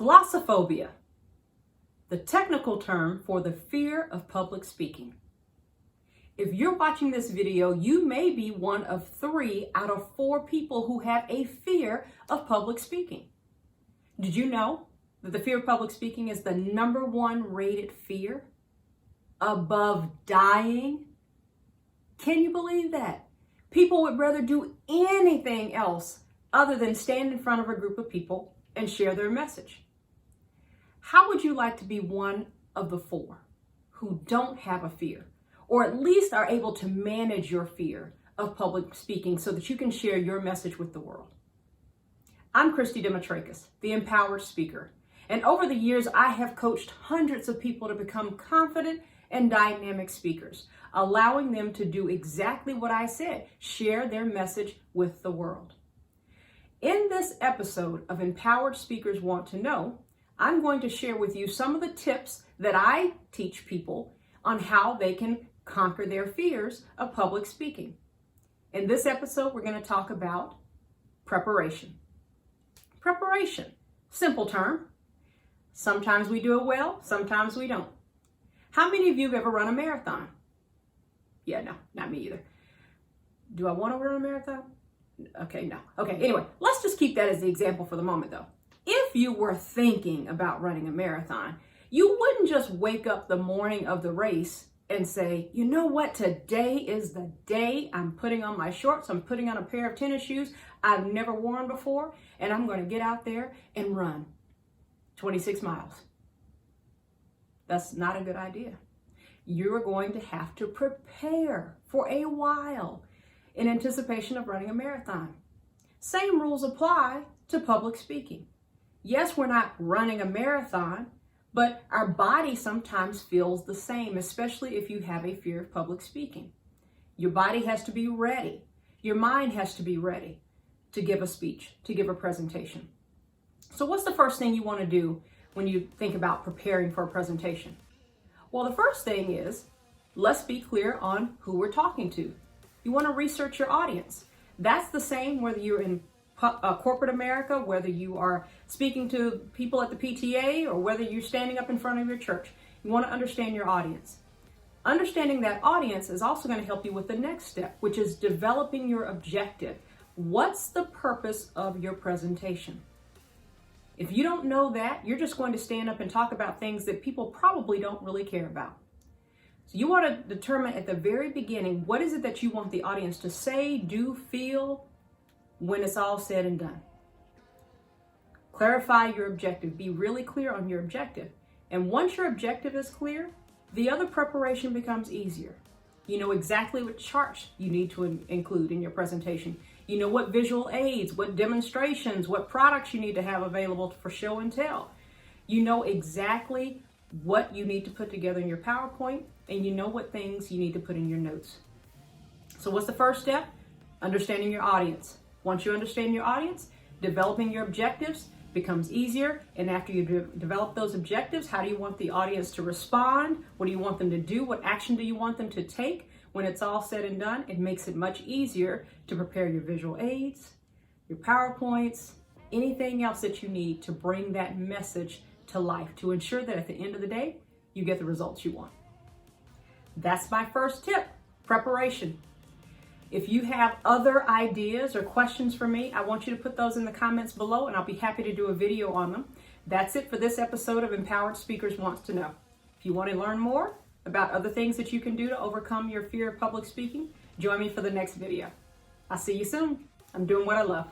Glossophobia, the technical term for the fear of public speaking. If you're watching this video, you may be one of 3 out of 4 people who have a fear of public speaking. Did you know that the fear of public speaking is the #1 rated fear above dying? Can you believe that? People would rather do anything else other than stand in front of a group of people and share their message. How would you like to be one of the 4 who don't have a fear, or at least are able to manage your fear of public speaking so that you can share your message with the world? I'm Christy Demetrakis, the empowered speaker, and over the years I have coached hundreds of people to become confident and dynamic speakers, allowing them to do exactly what I said, share their message with the world. In this episode of Empowered Speakers Want to Know, I'm going to share with you some of the tips that I teach people on how they can conquer their fears of public speaking. In this episode, we're going to talk about preparation. Preparation, simple term. Sometimes we do it well, sometimes we don't. How many of you have ever run a marathon? Yeah, no, not me either. Do I want to run a marathon? Okay, no. Okay, anyway, let's just keep that as the example for the moment though. If you were thinking about running a marathon, you wouldn't just wake up the morning of the race and say, you know what, today is the day. I'm putting on my shorts, I'm putting on a pair of tennis shoes I've never worn before, and I'm going to get out there and run 26 miles. That's not a good idea. You're going to have to prepare for a while in anticipation of running a marathon. Same rules apply to public speaking. Yes, we're not running a marathon, but our body sometimes feels the same, especially if you have a fear of public speaking. Your body has to be ready. Your mind has to be ready to give a speech, to give a presentation. So what's the first thing you want to do when you think about preparing for a presentation? Well, the first thing is, let's be clear on who we're talking to. You want to research your audience. That's the same whether you're in corporate America, whether you are speaking to people at the PTA, or whether you're standing up in front of your church. You want to understand your audience. Understanding that audience is also going to help you with the next step, which is developing your objective. What's the purpose of your presentation? If you don't know that, you're just going to stand up and talk about things that people probably don't really care about. So you want to determine at the very beginning, what is it that you want the audience to say, do, feel when it's all said and done. Clarify your objective. Be really clear on your objective. And once your objective is clear, the other preparation becomes easier. You know exactly what charts you need to include in your presentation. You know what visual aids, what demonstrations, what products you need to have available for show and tell. You know exactly what you need to put together in your PowerPoint, and you know what things you need to put in your notes. So what's the first step? Understanding your audience. Once you understand your audience, developing your objectives becomes easier. And after you develop those objectives, how do you want the audience to respond? What do you want them to do? What action do you want them to take? When it's all said and done, it makes it much easier to prepare your visual aids, your PowerPoints, anything else that you need to bring that message to life, to ensure that at the end of the day, you get the results you want. That's my first tip, preparation. If you have other ideas or questions for me, I want you to put those in the comments below, and I'll be happy to do a video on them. That's it for this episode of Empowered Speakers Wants to Know. If you want to learn more about other things that you can do to overcome your fear of public speaking, join me for the next video. I'll see you soon. I'm doing what I love.